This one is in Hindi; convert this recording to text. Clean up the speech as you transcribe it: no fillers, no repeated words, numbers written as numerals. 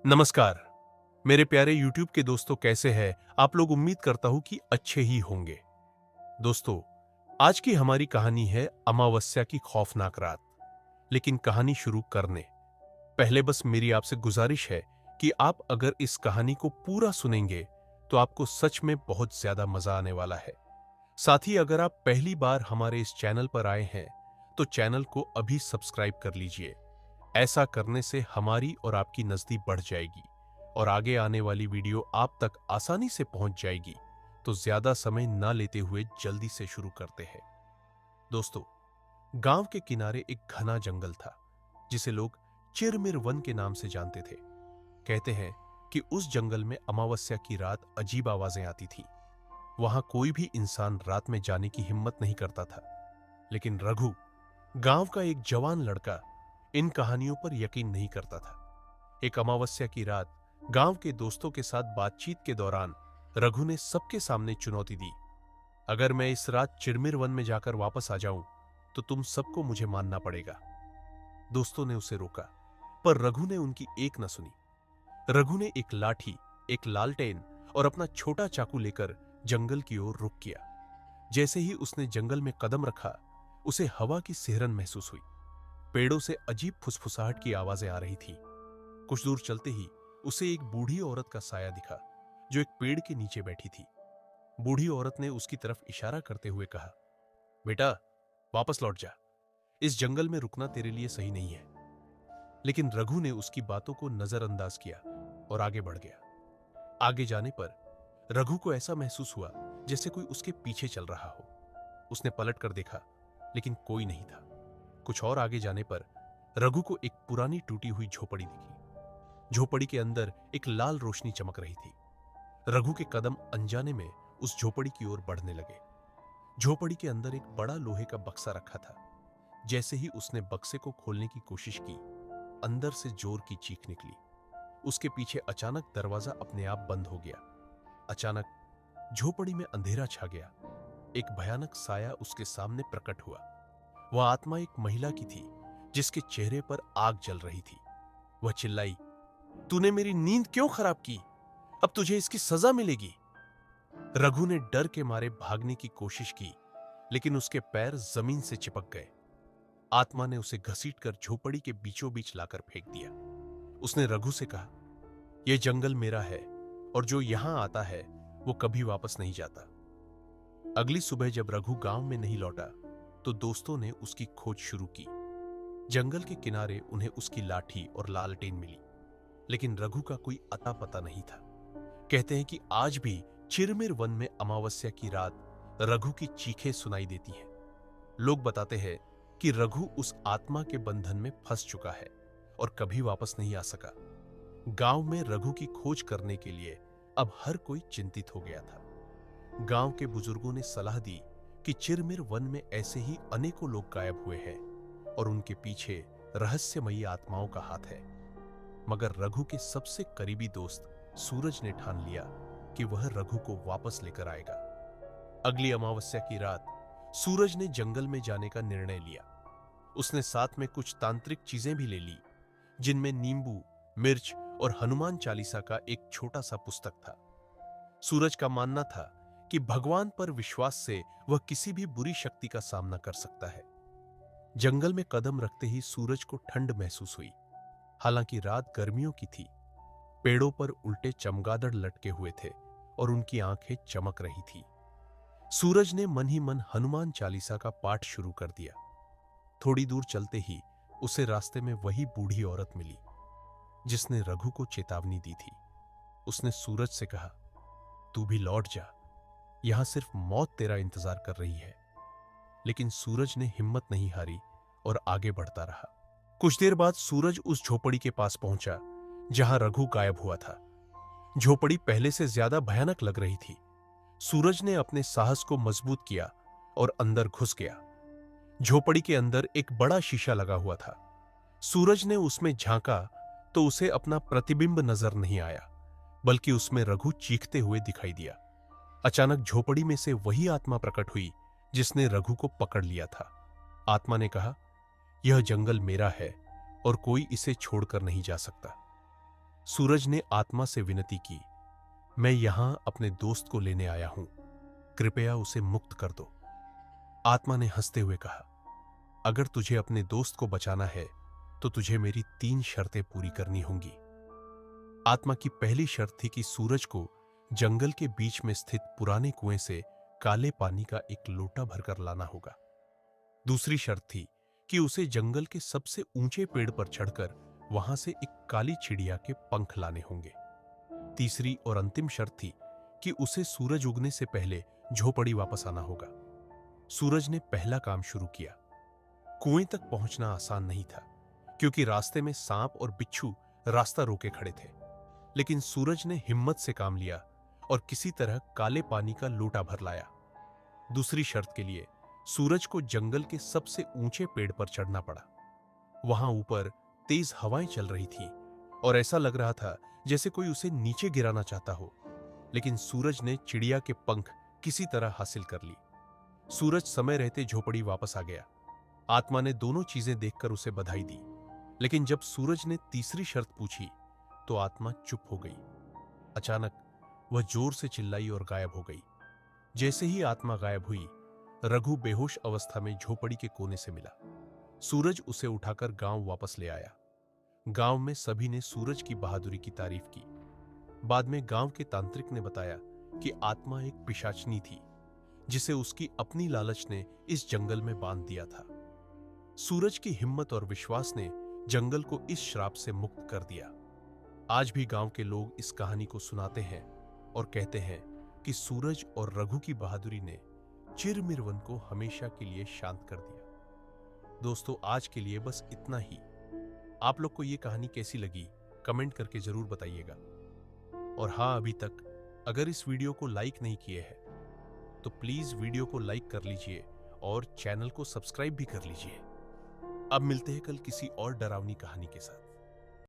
नमस्कार मेरे प्यारे YouTube के दोस्तों, कैसे हैं आप लोग। उम्मीद करता हूं कि अच्छे ही होंगे। दोस्तों, आज की हमारी कहानी है अमावस्या की खौफनाक रात। लेकिन कहानी शुरू करने पहले बस मेरी आपसे गुजारिश है कि आप अगर इस कहानी को पूरा सुनेंगे तो आपको सच में बहुत ज्यादा मजा आने वाला है। साथ ही अगर आप पहली बार हमारे इस चैनल पर आए हैं तो चैनल को अभी सब्सक्राइब कर लीजिए। ऐसा करने से हमारी और आपकी नजदीक बढ़ जाएगी और आगे आने वाली वीडियो आप तक आसानी से पहुंच जाएगी। तो ज्यादा समय ना लेते हुए जल्दी से शुरू करते हैं। दोस्तों, गांव के किनारे एक घना जंगल था जिसे लोग चिरमिर वन के नाम से जानते थे। कहते हैं कि उस जंगल में अमावस्या की रात अजीब आवाजें आती थी। वहां कोई भी इंसान रात में जाने की हिम्मत नहीं करता था। लेकिन रघु, गांव का एक जवान लड़का, इन कहानियों पर यकीन नहीं करता था। एक अमावस्या की रात गांव के दोस्तों के साथ बातचीत के दौरान रघु ने सबके सामने चुनौती दी। अगर मैं इस रात चिरमिर वन में जाकर वापस आ जाऊं तो तुम सबको मुझे मानना पड़ेगा। दोस्तों ने उसे रोका, पर रघु ने उनकी एक न सुनी। रघु ने एक लाठी, एक लालटेन और अपना छोटा चाकू लेकर जंगल की ओर रुख किया। जैसे ही उसने जंगल में कदम रखा, उसे हवा की सिहरन महसूस हुई। पेड़ों से अजीब फुसफुसाहट की आवाजें आ रही थी। कुछ दूर चलते ही उसे एक बूढ़ी औरत का साया दिखा जो एक पेड़ के नीचे बैठी थी। बूढ़ी औरत ने उसकी तरफ इशारा करते हुए कहा, बेटा, वापस लौट जा। इस जंगल में रुकना तेरे लिए सही नहीं है। लेकिन रघु ने उसकी बातों को नजरअंदाज किया और आगे बढ़ गया। आगे जाने पर रघु को ऐसा महसूस हुआ जैसे कोई उसके पीछे चल रहा हो। उसने पलट कर देखा, लेकिन कोई नहीं था। कुछ और आगे जाने पर रघु को एक पुरानी टूटी हुई झोपड़ी दिखी। झोपड़ी के अंदर एक लाल रोशनी चमक रही थी। रघु के कदम अनजाने में उस झोपड़ी की ओर बढ़ने लगे। झोपड़ी के अंदर एक बड़ा लोहे का बक्सा रखा था। जैसे ही उसने बक्से को खोलने की कोशिश की, अंदर से जोर की चीख निकली। उसके पीछे अचानक दरवाजा अपने आप बंद हो गया। अचानक झोपड़ी में अंधेरा छा गया। एक भयानक साया उसके सामने प्रकट हुआ। वह आत्मा एक महिला की थी जिसके चेहरे पर आग जल रही थी। वह चिल्लाई, तूने मेरी नींद क्यों खराब की? अब तुझे इसकी सजा मिलेगी। रघु ने डर के मारे भागने की कोशिश की, लेकिन उसके पैर जमीन से चिपक गए। आत्मा ने उसे घसीटकर झोपड़ी के बीचों बीच लाकर फेंक दिया। उसने रघु से कहा, यह जंगल मेरा है और जो यहां आता है वो कभी वापस नहीं जाता। अगली सुबह जब रघु गांव में नहीं लौटा तो दोस्तों ने उसकी खोज शुरू की। जंगल के किनारे उन्हें उसकी लाठी और लालटेन मिली, लेकिन रघु का कोई अता पता नहीं था। कहते हैं कि आज भी चिरमिर वन में अमावस्या की रात रघु की चीखें सुनाई देती हैं। लोग बताते हैं कि रघु उस आत्मा के बंधन में फंस चुका है और कभी वापस नहीं आ सका। गांव में रघु की खोज करने के लिए अब हर कोई चिंतित हो गया था। गांव के बुजुर्गों ने सलाह दी कि चिरमिर वन में ऐसे ही अनेकों लोग गायब हुए हैं और उनके पीछे रहस्यमयी आत्माओं का हाथ है। मगर रघु के सबसे करीबी दोस्त सूरज ने ठान लिया कि वह रघु को वापस लेकर आएगा। अगली अमावस्या की रात सूरज ने जंगल में जाने का निर्णय लिया। उसने साथ में कुछ तांत्रिक चीजें भी ले ली, जिनमें नींबू, मिर्च और हनुमान चालीसा का एक छोटा सा पुस्तक था। सूरज का मानना था कि भगवान पर विश्वास से वह किसी भी बुरी शक्ति का सामना कर सकता है। जंगल में कदम रखते ही सूरज को ठंड महसूस हुई। हालांकि रात गर्मियों की थी। पेड़ों पर उल्टे चमगादड़ लटके हुए थे और उनकी आंखें चमक रही थी। सूरज ने मन ही मन हनुमान चालीसा का पाठ शुरू कर दिया। थोड़ी दूर चलते ही उसे रास्ते में वही बूढ़ी औरत मिली जिसने रघु को चेतावनी दी थी। उसने सूरज से कहा, तू भी लौट जा, यहां सिर्फ मौत तेरा इंतजार कर रही है। लेकिन सूरज ने हिम्मत नहीं हारी और आगे बढ़ता रहा। कुछ देर बाद सूरज उस झोपड़ी के पास पहुंचा जहां रघु गायब हुआ था। झोपड़ी पहले से ज्यादा भयानक लग रही थी। सूरज ने अपने साहस को मजबूत किया और अंदर घुस गया। झोपड़ी के अंदर एक बड़ा शीशा लगा हुआ था। सूरज ने उसमें झांका तो उसे अपना प्रतिबिंब नजर नहीं आया, बल्कि उसमें रघु चीखते हुए दिखाई दिया। अचानक झोपड़ी में से वही आत्मा प्रकट हुई जिसने रघु को पकड़ लिया था। आत्मा ने कहा, यह जंगल मेरा है और कोई इसे छोड़कर नहीं जा सकता। सूरज ने आत्मा से विनती की, मैं यहां अपने दोस्त को लेने आया हूं, कृपया उसे मुक्त कर दो। आत्मा ने हंसते हुए कहा, अगर तुझे अपने दोस्त को बचाना है तो तुझे मेरी 3 शर्तें पूरी करनी होंगी। आत्मा की पहली शर्त थी कि सूरज को जंगल के बीच में स्थित पुराने कुएं से काले पानी का एक लोटा भरकर लाना होगा। दूसरी शर्त थी कि उसे जंगल के सबसे ऊंचे पेड़ पर चढ़कर वहां से एक काली चिड़िया के पंख लाने होंगे। तीसरी और अंतिम शर्त थी कि उसे सूरज उगने से पहले झोपड़ी वापस आना होगा। सूरज ने पहला काम शुरू किया। कुएं तक पहुंचना आसान नहीं था, क्योंकि रास्ते में सांप और बिच्छू रास्ता रोके खड़े थे। लेकिन सूरज ने हिम्मत से काम लिया और किसी तरह काले पानी का लोटा भर लाया। दूसरी शर्त के लिए सूरज को जंगल के सबसे ऊंचे पेड़ पर चढ़ना पड़ा। वहां ऊपर तेज हवाएं चल रही थीं और ऐसा लग रहा था जैसे कोई उसे नीचे गिराना चाहता हो। लेकिन सूरज ने चिड़िया के पंख किसी तरह हासिल कर ली। सूरज समय रहते झोपड़ी वापस आ गया। आत्मा ने दोनों चीजें देखकर उसे बधाई दी। लेकिन जब सूरज ने तीसरी शर्त पूछी तो आत्मा चुप हो गई। अचानक वह जोर से चिल्लाई और गायब हो गई। जैसे ही आत्मा गायब हुई, रघु बेहोश अवस्था में झोपड़ी के कोने से मिला। सूरज उसे उठाकर गांव वापस ले आया। गांव में सभी ने सूरज की बहादुरी की तारीफ की। बाद में गांव के तांत्रिक ने बताया कि आत्मा एक पिशाचनी थी, जिसे उसकी अपनी लालच ने इस जंगल में बांध दिया था। सूरज की हिम्मत और विश्वास ने जंगल को इस श्राप से मुक्त कर दिया। आज भी गांव के लोग इस कहानी को सुनाते हैं और कहते हैं कि सूरज और रघु की बहादुरी ने चिरमिर वन को हमेशा के लिए शांत कर दिया। दोस्तों, आज के लिए बस इतना ही। आप लोग को ये कहानी कैसी लगी कमेंट करके जरूर बताइएगा। और हाँ, अभी तक अगर इस वीडियो को लाइक नहीं किए हैं तो प्लीज वीडियो को लाइक कर लीजिए और चैनल को सब्सक्राइब भी कर लीजिए। अब मिलते हैं कल किसी और डरावनी कहानी के साथ।